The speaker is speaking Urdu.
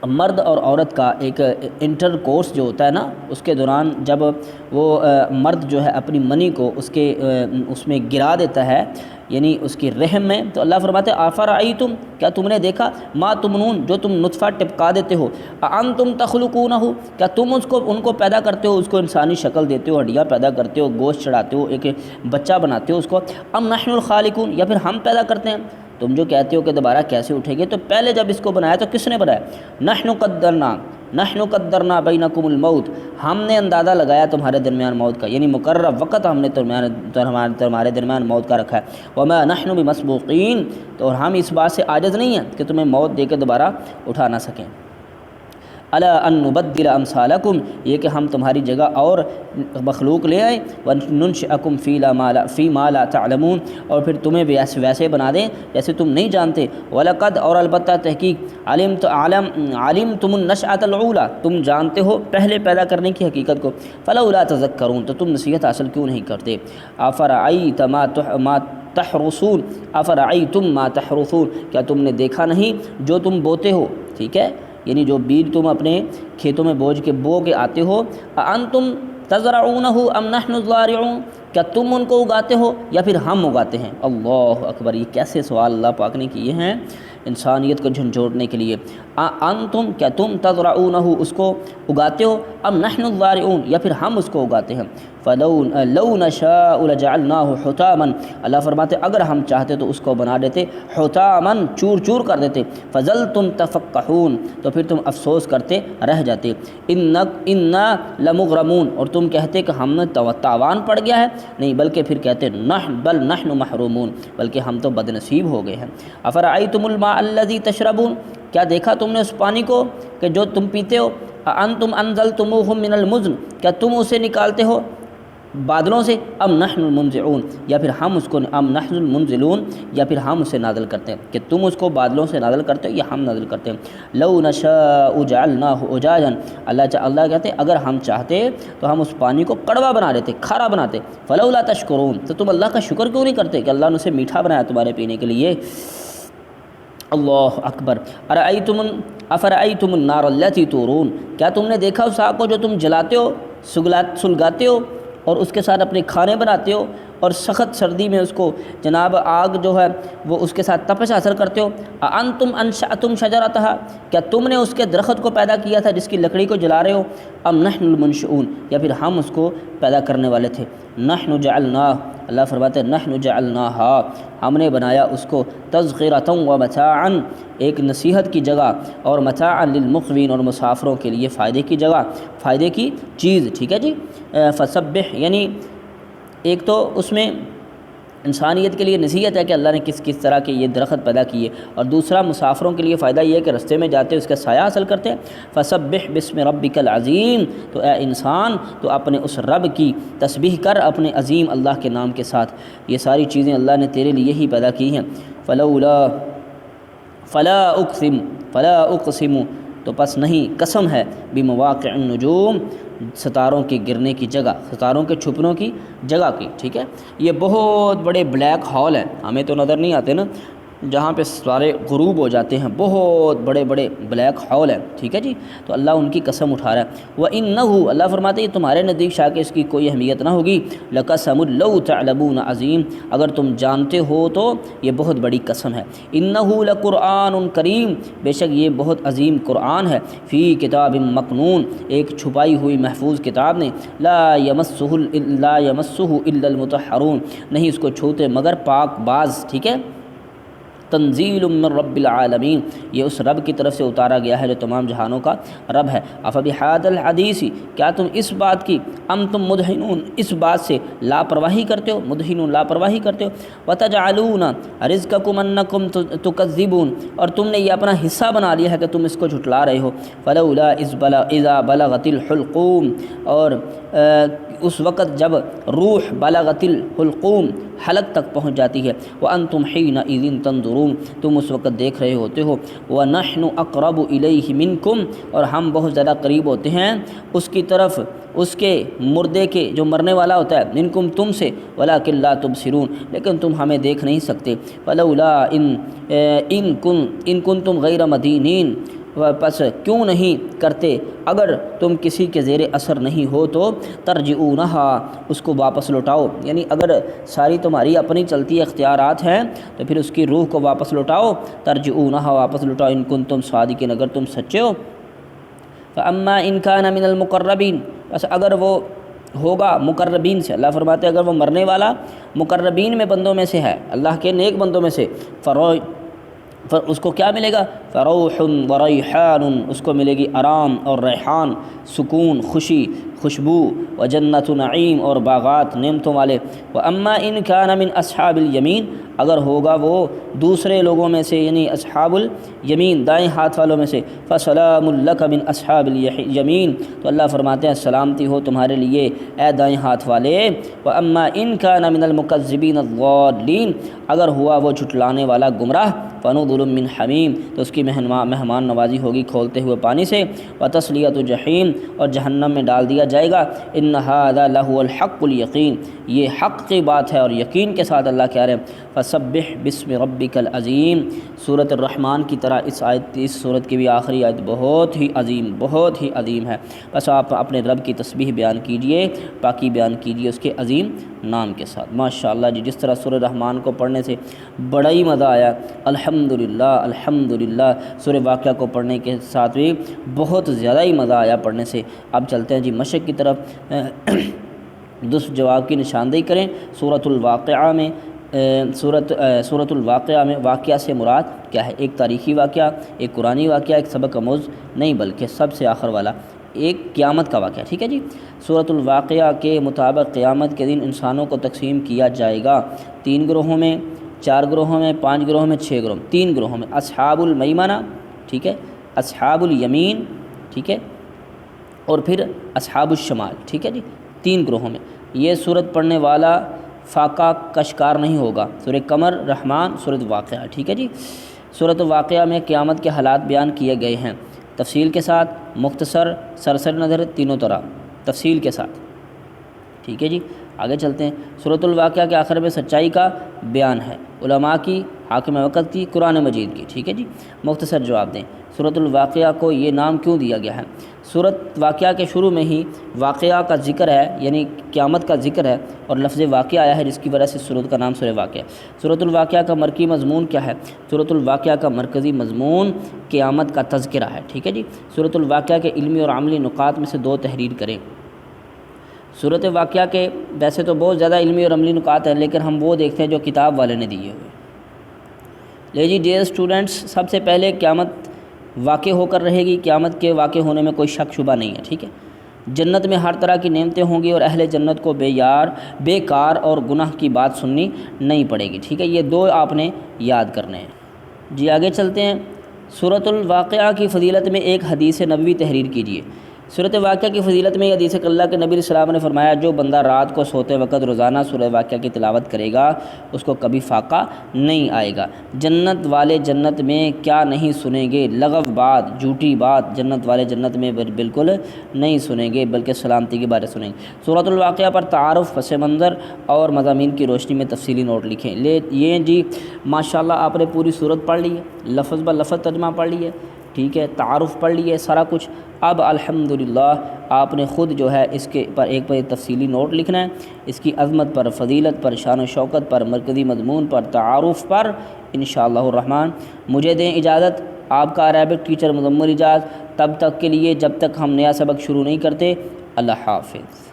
مرد اور عورت کا ایک انٹر کورس جو ہوتا ہے نا، اس کے دوران جب وہ مرد جو ہے اپنی منی کو اس میں گرا دیتا ہے، یعنی اس کی رحم میں، تو اللہ فرماتے ہیں آفرأیتم، کیا تم نے دیکھا، ما تمنون، جو تم نطفہ ٹپکا دیتے ہو، اانتم تخلقونہ، کیا تم ان کو پیدا کرتے ہو، اس کو انسانی شکل دیتے ہو، ہڈیاں پیدا کرتے ہو، گوشت چڑھاتے ہو، ایک بچہ بناتے ہو اس کو، ام نحن الخالقون، یا پھر ہم پیدا کرتے ہیں؟ تم جو کہتے ہو کہ دوبارہ کیسے اٹھے گے، تو پہلے جب اس کو بنایا تو کس نے بنایا؟ نحن قدرنا بینکم الموت، ہم نے اندازہ لگایا تمہارے درمیان موت کا، یعنی مقرر وقت ہم نے تمہارے درمیان موت کا رکھا ہے، وما نحن بمسبوقین، تو ہم اس بات سے عاجز نہیں ہیں کہ تمہیں موت دے کے دوبارہ اٹھا نہ سکیں۔ الا ان نبدل امثالکم، یہ کہ ہم تمہاری جگہ اور مخلوق لے آئیں، وننشئکم فی ما لا تعلمون، اور پھر تمہیں ویسے بنا دیں جیسے تم نہیں جانتے، ولقد، اور البتہ تحقیق، علمتم النشأۃ الاولی، تم جانتے ہو پہلے پیدا کرنے کی حقیقت کو، فلولا تذکرون، تو تم نصیحت حاصل کیوں نہیں کرتے؟ افرأیت ما تحرثون، افرأیتم ما تحرثون، کیا تم نے دیکھا نہیں جو تم بوتے ہو، ٹھیک ہے، یعنی جو بیج تم اپنے کھیتوں میں بو کے آتے ہو، انتم تزرعونہ ام نحن الزارعون، کیا تم ان کو اگاتے ہو یا پھر ہم اگاتے ہیں؟ اللہ اکبر، یہ کیسے سوال اللہ پاک نے کیے ہیں انسانیت کو جھنجھوڑنے کے لیے۔ انتم، کیا تم تزرعونہ، اس کو اگاتے ہو، ام نحن الزارعون، یا پھر ہم اس کو اگاتے ہیں؟ لو نشاء لجعلناہ حطاما، اللہ فرماتے اگر ہم چاہتے تو اس کو بنا دیتے حطاما، چور چور کر دیتے، فظلتم تفقہون، تو پھر تم افسوس کرتے رہ جاتے، انا لمغرمون، اور تم کہتے کہ ہم نے تاوان پڑ گیا ہے، نہیں بلکہ پھر کہتے بل نحن محرومون، بلکہ ہم تو بد نصیب ہو گئے ہیں۔ افرأیتم الماء الذی تشربون، کیا دیکھا تم نے اس پانی کو کہ جو تم پیتے ہو؟ انتم انزلتموہ من المزن، کیا تم اسے نکالتے ہو بادلوں سے؟ ام نحن المنزعون، یا پھر ہم اس کو، ام نحن المنزلون، یا پھر ہم اسے نازل کرتے ہیں، کہ تم اس کو بادلوں سے نازل کرتے ہو یا ہم نازل کرتے ہیں؟ لو نشاء جعلناہ اجاجا، اللہ کہتے ہیں اگر ہم چاہتے تو ہم اس پانی کو کڑوا بنا دیتے، کھارا بناتے، فلولا تشکرون، تو تم اللہ کا شکر کیوں نہیں کرتے کہ اللہ نے اسے میٹھا بنایا تمہارے پینے کے لیے؟ اللہ اکبر۔ افرأیتم النار التی تورون، کیا تم نے دیکھا اس آگ کو جو تم جلاتے ہو، سلگاتے ہو اور اس کے ساتھ اپنے کھانے بناتے ہو، اور سخت سردی میں اس کو جناب آگ جو ہے وہ اس کے ساتھ تپش حاصل کرتے ہو؟ انتم انشأتم شجرتہا، کیا تم نے اس کے درخت کو پیدا کیا تھا جس کی لکڑی کو جلا رہے ہو؟ ام نحن المنشئون، یا پھر ہم اس کو پیدا کرنے والے تھے؟ نحن جعلناہ، اللہ فرماتے ہیں نحن جعلناہا، ہم نے بنایا اس کو تذکرۃ و متاعا، ایک نصیحت کی جگہ، اور متاعا للمقوین، اور مسافروں کے لیے فائدے کی جگہ، فائدے کی چیز، ٹھیک ہے جی۔ فسبح، یعنی ایک تو اس میں انسانیت کے لیے نصیحت ہے کہ اللہ نے کس طرح کے یہ درخت پیدا کیے، اور دوسرا مسافروں کے لیے فائدہ یہ ہے کہ رستے میں جاتے اس کا سایہ حاصل کرتے ہیں۔ فسبح بسم ربک العظیم، تو اے انسان تو اپنے اس رب کی تسبیح کر، اپنے عظیم اللہ کے نام کے ساتھ، یہ ساری چیزیں اللہ نے تیرے لیے ہی پیدا کی ہیں۔ فلا اقسم، تو پس نہیں، قسم ہے، بمواقع النجوم، ستاروں کے گرنے کی جگہ، ستاروں کے چھپنوں کی جگہ کی، ٹھیک ہے۔ یہ بہت بڑے بلیک ہول ہیں، ہمیں تو نظر نہیں آتے نا، جہاں پہ ستارے غروب ہو جاتے ہیں، بہت بڑے بڑے بلیک ہول ہیں، ٹھیک ہے جی، تو اللہ ان کی قسم اٹھا رہا ہے۔ وَإِنَّهُ، اللہ فرماتے ہیں تمہارے نزدیک شاکہ اس کی کوئی اہمیت نہ ہوگی، لَقَسَمٌ لَوْ تَعْلَمُونَ عَظِيمٌ، اگر تم جانتے ہو تو یہ بہت بڑی قسم ہے۔ إِنَّهُ لَقُرْآنٌ کریم، بے شک یہ بہت عظیم قرآن ہے، فی کتاب مکنون، ایک چھپائی ہوئی محفوظ کتاب نے، لا یمسہ الا المطہرون، نہیں اس کو چھوتے مگر پاک باز، ٹھیک ہے۔ تنزیل من رب العالمین، یہ اس رب کی طرف سے اتارا گیا ہے جو تمام جہانوں کا رب ہے۔ افبہذا الحدیث، کیا تم اس بات کی، ام تم مدہنون، اس بات سے لاپرواہی کرتے ہو، مدہنون لاپرواہی کرتے ہو، وتجعلون رزقکم انکم تکذبون، اور تم نے یہ اپنا حصہ بنا لیا ہے کہ تم اس کو جھٹلا رہے ہو۔ فلولا اذا بلغت الحلقوم، اور اس وقت جب روح بلغت الحلقوم، حلق تک پہنچ جاتی ہے، وانتم حینئذ تنظرون، تم اس وقت دیکھ رہے ہوتے ہو، ونحن اقرب الیہ منکم، اور ہم بہت زیادہ قریب ہوتے ہیں اس کی طرف، اس کے مردے کے جو مرنے والا ہوتا ہے، منکم تم سے، ولکن لا تبصرون، لیکن تم ہمیں دیکھ نہیں سکتے۔ فلولا ان کنتم غیر مدینین، پس کیوں نہیں کرتے اگر تم کسی کے زیر اثر نہیں ہو تو ترجعونہا اس کو واپس لوٹاؤ، یعنی اگر ساری تمہاری اپنی چلتی اختیارات ہیں تو پھر اس کی روح کو واپس لوٹاؤ، ترجعونہا واپس لوٹاؤ، ان کنتم صادقین اگر تم سچے ہو۔ فاما ان کان من المقربین، بس اگر وہ ہوگا مقربین سے، اللہ فرماتے ہیں اگر وہ مرنے والا مقربین میں بندوں میں سے ہے، اللہ کے نیک بندوں میں سے، اس کو کیا ملے گا؟ فروح وریحان، اس کو ملے گی آرام اور ریحان، سکون، خوشی، خوشبو، وجنت نعیم اور باغات نعمتوں والے۔ واما ان کان من اصحاب الیمین، اگر ہوگا وہ دوسرے لوگوں میں سے یعنی اصحاب الیمین دائیں ہاتھ والوں میں سے، فسلام لک من اصحاب الیمین، تو اللہ فرماتے ہیں سلامتی ہو تمہارے لیے اے دائیں ہاتھ والے۔ واما ان کان من المکذبین الضالین، اگر ہوا وہ جھٹلانے والا گمراہ، فنزل من حمیم، تو اس کی مہمان نوازی ہوگی کھولتے ہوئے پانی سے، وتصلیۃ جحیم، اور جہنم میں ڈال دیا جائے گا۔ ان ھذا لہو الحق الیقین، یہ حق کی بات ہے اور یقین کے ساتھ اللہ کہہ رہے ہیں فسبح بسم ربک العظیم۔ سورۃ الرحمن کی طرح اس صورت کی بھی آخری آیت بہت ہی عظیم ہے، بس آپ اپنے رب کی تسبیح بیان کیجئے، پاکی بیان کیجئے اس کے عظیم نام کے ساتھ۔ ماشاءاللہ جی، جس طرح سورہ رحمان کو پڑھنے سے بڑا ہی مزہ آیا، الحمدللہ سورہ واقعہ کو پڑھنے کے ساتھ بھی بہت زیادہ ہی مزہ آیا پڑھنے سے۔ اب چلتے ہیں جی مشق کی طرف، درست جواب کی نشاندہی کریں۔ سورۃ الواقعہ میں سورۃ الواقعہ میں واقعہ سے مراد کیا ہے؟ ایک تاریخی واقعہ، ایک قرآنی واقعہ، ایک سبق آموز نہیں بلکہ سب سے آخر والا ایک قیامت کا واقعہ، ٹھیک ہے جی۔ سورۃ الواقعہ کے مطابق قیامت کے دن انسانوں کو تقسیم کیا جائے گا 3 گروہوں میں، 4 گروہوں میں، 5 گروہوں میں، 6 گروہوں میں۔ 3 گروہوں میں، اصحاب المیمنہ، ٹھیک ہے، اصحاب الیمین، ٹھیک ہے، اور پھر اصحاب الشمال، ٹھیک ہے جی، 3 گروہوں میں۔ یہ سورت پڑھنے والا فاقہ کا شکار نہیں ہوگا۔ سورہ قمر، رحمان، سورۃ واقعہ، ٹھیک ہے جی۔ سورۃ واقعہ میں قیامت کے حالات بیان کیے گئے ہیں تفصیل کے ساتھ، مختصر، سرسر نظر، تینوں طرح تفصیل کے ساتھ، ٹھیک ہے جی۔ آگے چلتے ہیں۔ سورۃ الواقعہ کے آخر میں سچائی کا بیان ہے، علماء کی، حاکم وقت کی، قرآن مجید کی، ٹھیک ہے جی۔ مختصر جواب دیں، سورۃ الواقعہ کو یہ نام کیوں دیا گیا ہے؟ سورۃ واقعہ کے شروع میں ہی واقعہ کا ذکر ہے، یعنی قیامت کا ذکر ہے، اور لفظ واقعہ آیا ہے جس کی وجہ سے سورۃ کا نام سورہ واقعہ۔ سورۃ الواقعہ کا مرکزی مضمون کیا ہے؟ سورۃ الواقعہ کا مرکزی مضمون قیامت کا تذکرہ ہے، ٹھیک ہے جی۔ سورۃ الواقعہ کے علمی اور عملی نکات میں سے 2 تحریر کریں۔ سورۃ واقعہ کے ویسے تو بہت زیادہ علمی اور عملی نکات ہیں، لیکن ہم وہ دیکھتے ہیں جو کتاب والے نے دیے ہوئے۔ لے جی ڈیئر اسٹوڈنٹس، سب سے پہلے قیامت واقع ہو کر رہے گی، قیامت کے واقع ہونے میں کوئی شک شبہ نہیں ہے، ٹھیک ہے۔ جنت میں ہر طرح کی نعمتیں ہوں گی اور اہل جنت کو بے کار اور گناہ کی بات سننی نہیں پڑے گی، ٹھیک ہے۔ یہ 2 آپ نے یاد کرنے ہیں جی۔ آگے چلتے ہیں۔ سورۃ الواقعہ کی فضیلت میں ایک حدیث نبوی تحریر کیجیے۔ سورۃ واقعہ کی فضیلت میں یہ حدیث کہ اللہ کے نبی علیہ السلام نے فرمایا جو بندہ رات کو سوتے وقت روزانہ سورۃ واقعہ کی تلاوت کرے گا اس کو کبھی فاقہ نہیں آئے گا۔ جنت والے جنت میں کیا نہیں سنیں گے؟ لغو بات، جھوٹی بات جنت والے جنت میں بالکل نہیں سنیں گے، بلکہ سلامتی کے بارے سنیں گے۔ سورۃ الواقعہ پر تعارف، پس منظر اور مضامین کی روشنی میں تفصیلی نوٹ لکھیں۔ یہ جی ماشاءاللہ آپ نے پوری صورت پڑھ لی ہے، لفظ بہ لفظ ترجمہ پڑھ لی ہے، ٹھیک ہے، تعارف پڑھ لیے سارا کچھ۔ اب الحمدللہ آپ نے خود جو ہے اس کے پر ایک تفصیلی نوٹ لکھنا ہے، اس کی عظمت پر، فضیلت پر، شان و شوکت پر، مرکزی مضمون پر، تعارف پر، انشاءاللہ الرحمن۔ مجھے دیں اجازت، آپ کا عربک ٹیچر مزمل اجاز، تب تک کے لیے جب تک ہم نیا سبق شروع نہیں کرتے۔ اللہ حافظ۔